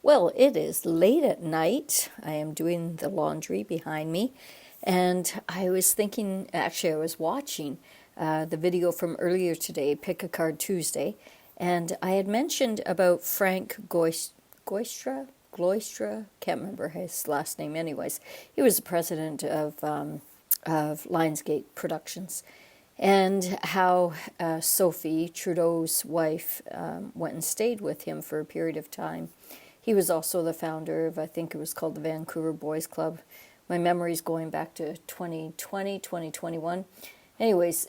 Well, it is late at night. I am doing the laundry behind me, and I was thinking, actually, I was watching the video from earlier today, Pick a Card Tuesday, and I had mentioned about Frank Gloystra, can't remember his last name anyways. He was the president of Lionsgate Productions, and how Sophie, Trudeau's wife, went and stayed with him for a period of time. He was also the founder of, I think it was called the Vancouver Boys Club. My memory's going back to 2020, 2021. Anyways,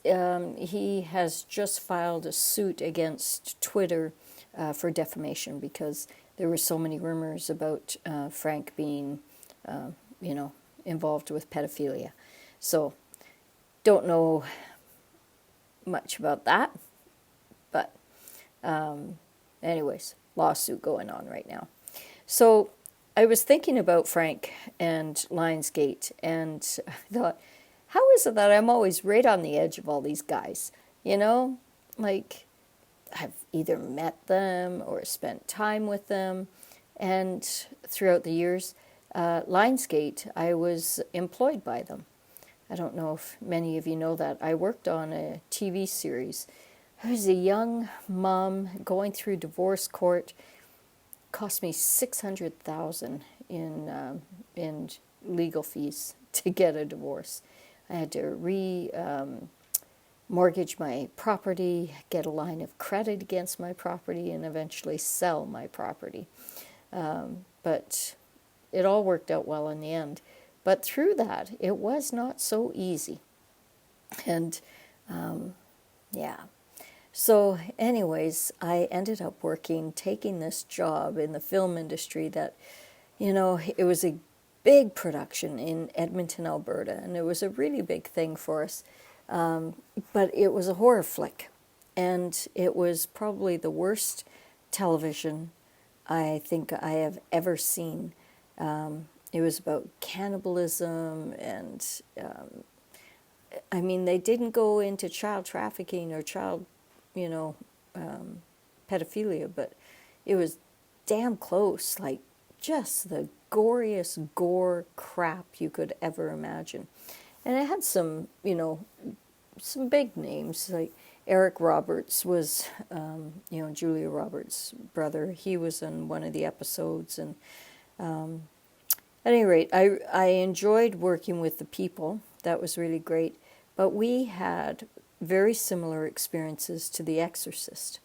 he has just filed a suit against Twitter for defamation because there were so many rumors about Frank being, involved with pedophilia. So, don't know much about that, but anyways, lawsuit going on right now. So I was thinking about Frank and Lionsgate, and I thought, how is it that I'm always right on the edge of all these guys? Like I've either met them or spent time with them, and throughout the years, Lionsgate, I was employed by them. I don't know if many of you know that. I worked on a TV series. I was a young mom going through divorce court. Cost me $600,000 in legal fees to get a divorce. I had to mortgage my property, get a line of credit against my property, and eventually sell my property. But it all worked out well in the end. But through that, it was not so easy. And yeah. So anyways, I ended up taking this job in the film industry that, it was a big production in Edmonton, Alberta, and it was a really big thing for us. But it was a horror flick, and it was probably the worst television I think I have ever seen. It was about cannibalism, and they didn't go into child trafficking or child, pedophilia, but it was damn close, like just the goriest gore crap you could ever imagine. And it had some, some big names, like Eric Roberts was, Julia Roberts' brother. He was in one of the episodes, and at any rate, I enjoyed working with the people. That was really great. But we had very similar experiences to The Exorcist.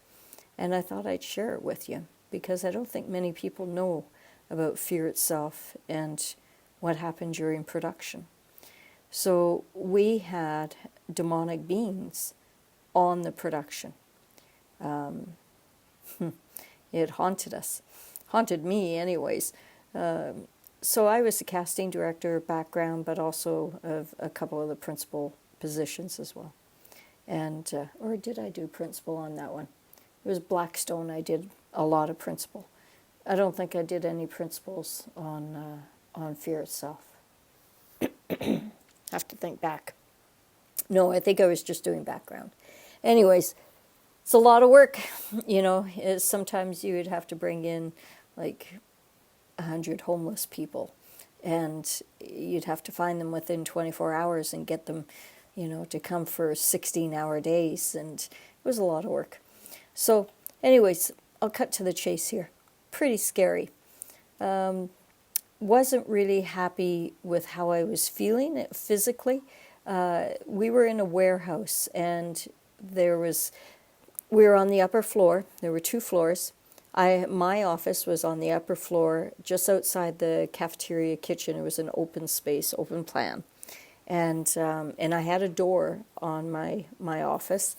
And I thought I'd share it with you because I don't think many people know about Fear itself and what happened during production. So we had demonic beings on the production. It haunted us. Haunted me anyways. So I was the casting director background, but also of a couple of the principal positions as well. And, or did I do principal on that one? It was Blackstone. I did a lot of principal. I don't think I did any principals on Fear itself. Have to think back. No, I think I was just doing background. Anyways, it's a lot of work. Sometimes you would have to bring in like 100 homeless people, and you'd have to find them within 24 hours and get them, to come for 16-hour days, and it was a lot of work. So, anyways, I'll cut to the chase here. Pretty scary. Wasn't really happy with how I was feeling physically. We were in a warehouse, and we were on the upper floor. There were 2 floors. My office was on the upper floor, just outside the cafeteria kitchen. It was an open space, open plan. And I had a door on my office.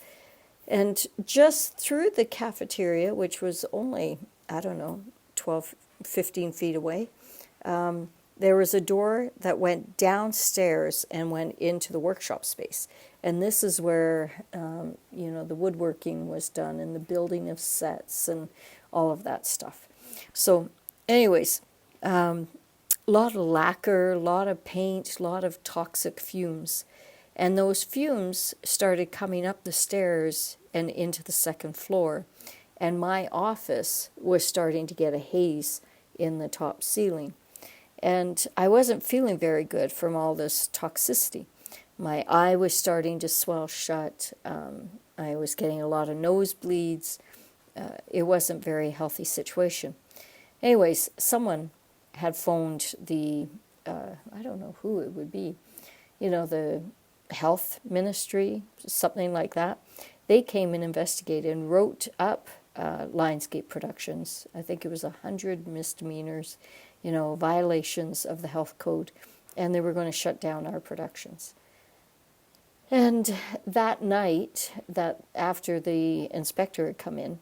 And just through the cafeteria, which was only, 12, 15 feet away, there was a door that went downstairs and went into the workshop space. And this is where, the woodworking was done and the building of sets and all of that stuff. So anyways, a lot of lacquer, a lot of paint, a lot of toxic fumes. And those fumes started coming up the stairs and into the second floor. And my office was starting to get a haze in the top ceiling. And I wasn't feeling very good from all this toxicity. My eye was starting to swell shut. I was getting a lot of nosebleeds. It wasn't a very healthy situation. Anyways, someone had phoned the, I don't know who it would be, the health ministry, something like that. They came and investigated and wrote up Lionsgate Productions. I think it was 100 misdemeanors, violations of the health code, and they were going to shut down our productions. And that night, that after the inspector had come in,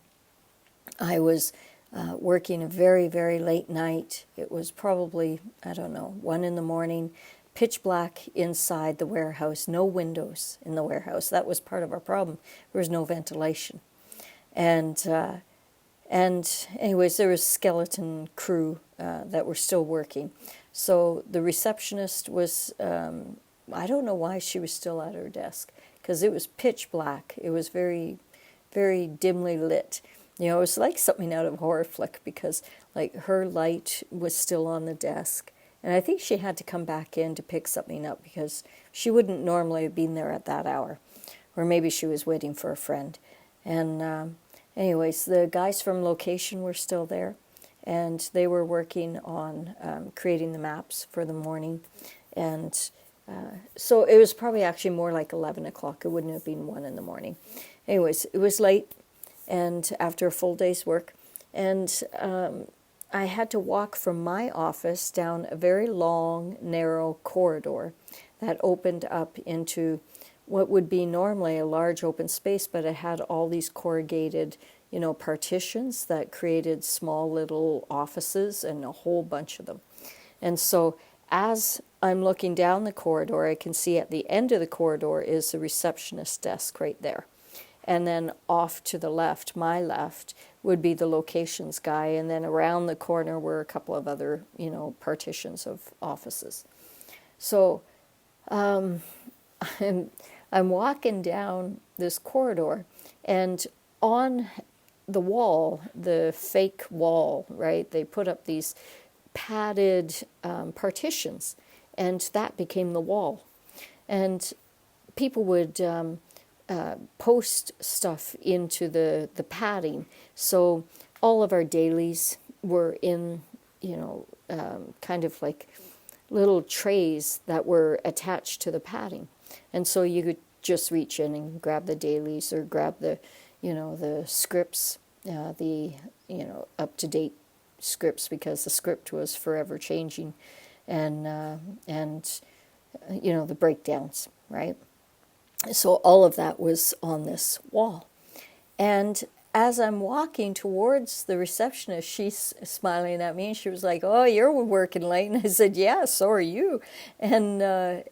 I was working a very, very late night. It was probably, 1 in the morning, pitch black inside the warehouse, no windows in the warehouse. That was part of our problem. There was no ventilation. And anyways, there was skeleton crew that were still working. So the receptionist was, I don't know why she was still at her desk, because it was pitch black. It was very, very dimly lit. It was like something out of a horror flick, because like her light was still on the desk. And I think she had to come back in to pick something up, because she wouldn't normally have been there at that hour. Or maybe she was waiting for a friend. And anyways, the guys from location were still there. And they were working on creating the maps for the morning. And so it was probably actually more like 11 o'clock. It wouldn't have been 1 in the morning. Anyways, it was late, and after a full day's work. And I had to walk from my office down a very long, narrow corridor that opened up into what would be normally a large open space, but it had all these corrugated, partitions that created small little offices, and a whole bunch of them. And so as I'm looking down the corridor, I can see at the end of the corridor is the receptionist desk right there. And then off to the left, my left, would be the locations guy. And then around the corner were a couple of other, partitions of offices. So I'm walking down this corridor, and on the wall, the fake wall, right, they put up these padded partitions, and that became the wall. And people would post stuff into the padding. So all of our dailies were in, kind of like little trays that were attached to the padding. And so you could just reach in and grab the dailies, or grab the, the scripts, the, up-to-date scripts, because the script was forever changing, and the breakdowns, right? So all of that was on this wall. And as I'm walking towards the receptionist, she's smiling at me, and she was like, "Oh, you're working late." And I said, "Yeah, so are you." And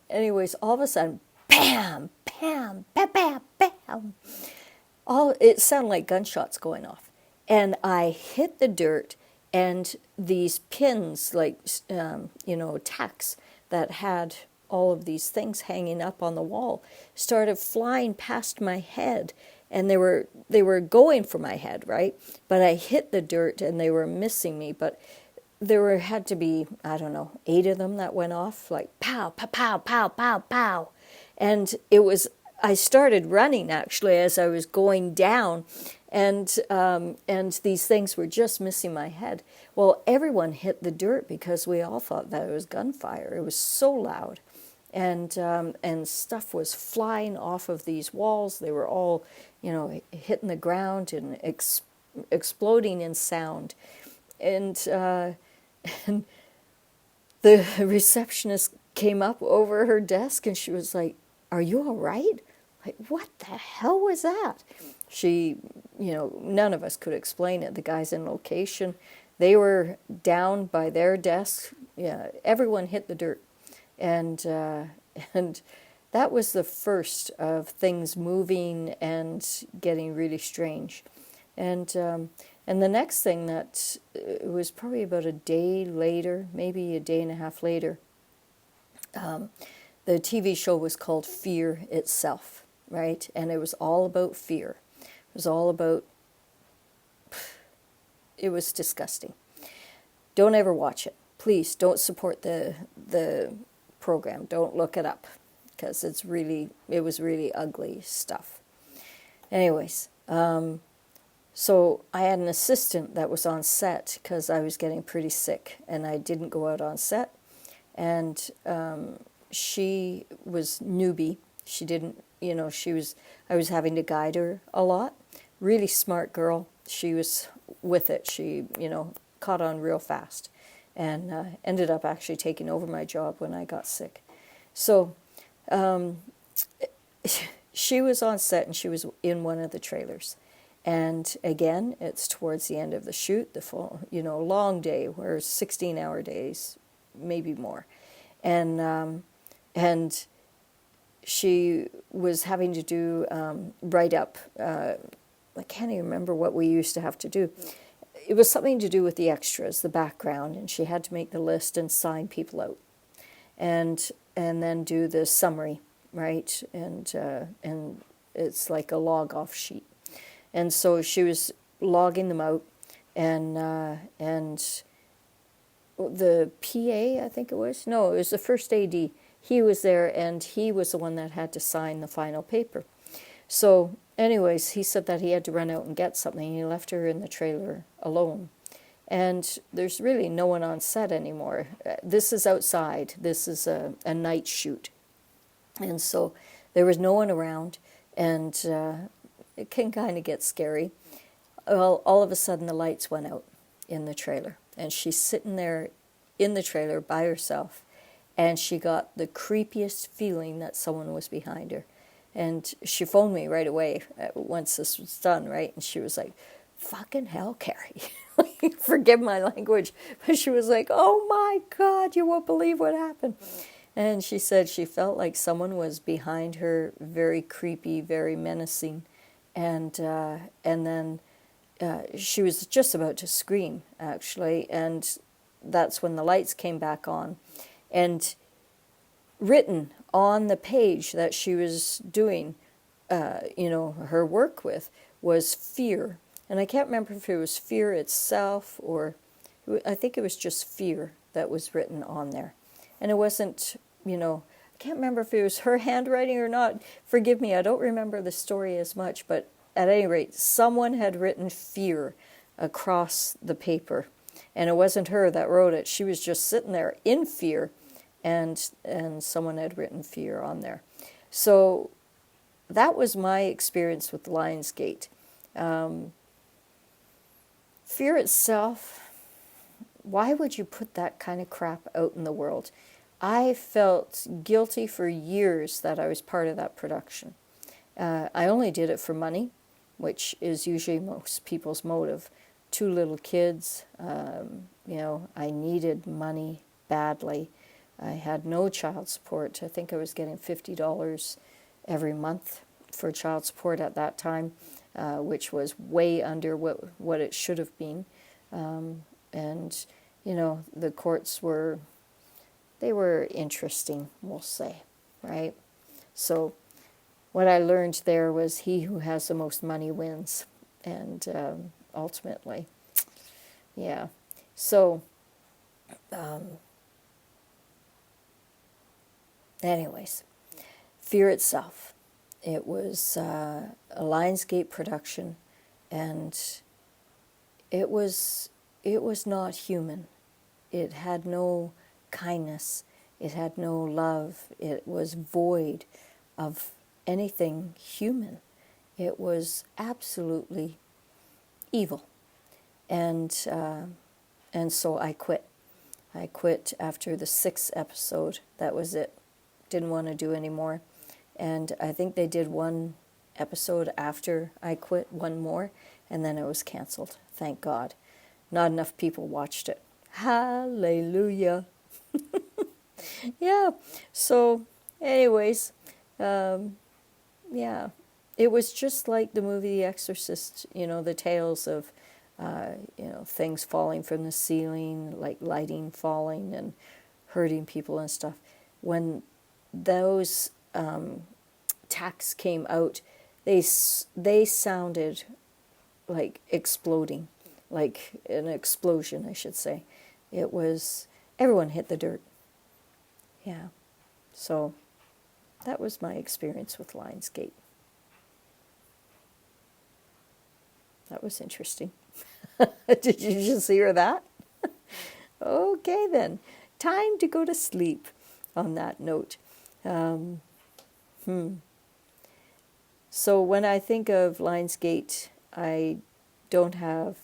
anyways, all of a sudden, bam, bam, bam, bam, bam. It sounded like gunshots going off. And I hit the dirt, and these pins, like, tacks that had all of these things hanging up on the wall, started flying past my head. And they were going for my head, right? But I hit the dirt, and they were missing me. But there had to be, 8 of them that went off, like pow, pow, pow, pow, pow, pow. And I started running, actually, as I was going down, and these things were just missing my head. Well, everyone hit the dirt, because we all thought that it was gunfire. It was so loud. And stuff was flying off of these walls. They were all, hitting the ground and exploding in sound. And and the receptionist came up over her desk, and she was like, "Are you all right?" Like, what the hell was that? She, none of us could explain it. The guys in location, they were down by their desks. Yeah, everyone hit the dirt. And that was the first of things moving and getting really strange. And the next thing that was probably about a day later, maybe a day and a half later, the TV show was called Fear Itself, right? And it was all about fear. It was all about, it was disgusting. don't ever watch it. Please don't support the program. Don't look it up because it was really ugly stuff. Anyways, so I had an assistant that was on set because I was getting pretty sick and I didn't go out on set. And she was newbie. She didn't, I was having to guide her a lot. Really smart girl. She was with it. She, caught on real fast and ended up actually taking over my job when I got sick. So she was on set and she was in one of the trailers. And again, it's towards the end of the shoot, the full, long day, where 16-hour days, maybe more. And she was having to do write up. I can't even remember what we used to have to do. It was something to do with the extras, the background, and she had to make the list and sign people out, and then do the summary, right? And it's like a log off sheet. And so she was logging them out, and the PA, I think it was. No, it was the first AD. He was there, and he was the one that had to sign the final paper. So, anyways, he said that he had to run out and get something. He left her in the trailer alone. And there's really no one on set anymore. This is outside. This is a night shoot. And so there was no one around, and it can kind of get scary. Well, all of a sudden the lights went out in the trailer, and she's sitting there in the trailer by herself, and she got the creepiest feeling that someone was behind her. And she phoned me right away once this was done, right? And she was like, fucking hell, Carrie. Forgive my language. But she was like, oh my God, you won't believe what happened. And she said she felt like someone was behind her, very creepy, very menacing. And then she was just about to scream, actually. And that's when the lights came back on. And written on the page that she was doing, her work with, was fear. And I can't remember if it was fear itself or I think it was just fear that was written on there. And it wasn't, I can't remember if it was her handwriting or not. Forgive me, I don't remember the story as much, but at any rate, someone had written fear across the paper. And it wasn't her that wrote it. She was just sitting there in fear, and someone had written fear on there. So that was my experience with Lionsgate. Fear itself, why would you put that kind of crap out in the world? I felt guilty for years that I was part of that production. I only did it for money, which is usually most people's motive. 2 little kids, I needed money badly. I had no child support. I think I was getting $50 every month for child support at that time, which was way under what it should have been. And, the courts were interesting, we'll say, right? So what I learned there was he who has the most money wins. And ultimately, yeah. So, anyways, Fear itself. It was a Lionsgate production, and it was not human. It had no kindness. It had no love. It was void of anything human. It was absolutely evil. And so I quit. I quit after the 6th episode. That was it. Didn't want to do any more. And I think they did 1 episode after I quit, 1 more, and then it was canceled. Thank God. Not enough people watched it. Hallelujah. Yeah. So, anyways, yeah. It was just like the movie The Exorcist, the tales of, things falling from the ceiling, like lighting falling and hurting people and stuff. When those tacks came out, they sounded like exploding, like an explosion, I should say. it was, everyone hit the dirt. Yeah. So that was my experience with Lionsgate. That was interesting. Did you just hear that? Okay, then. Time to go to sleep on that note. So when I think of Lionsgate, I don't have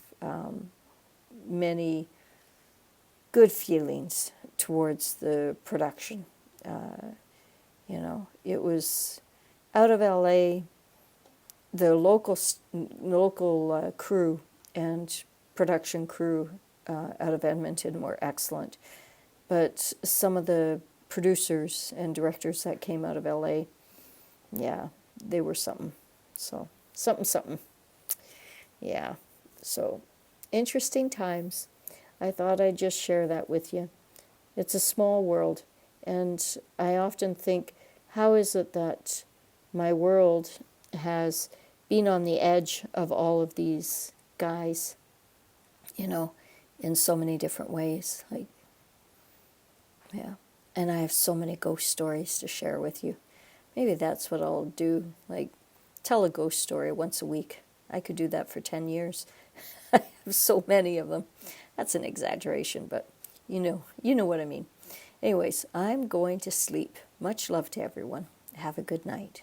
many good feelings towards the production. It was out of LA. The local crew and production crew out of Edmonton were excellent, but some of the producers and directors that came out of LA, yeah, they were something. So something. Yeah. So interesting times. I thought I'd just share that with you. It's a small world, and I often think, how is it that my world has been on the edge of all of these guys, in so many different ways. Yeah. And I have so many ghost stories to share with you. Maybe that's what I'll do, tell a ghost story once a week. I could do that for 10 years. I have so many of them. That's an exaggeration, but you know what I mean. Anyways, I'm going to sleep. Much love to everyone. Have a good night.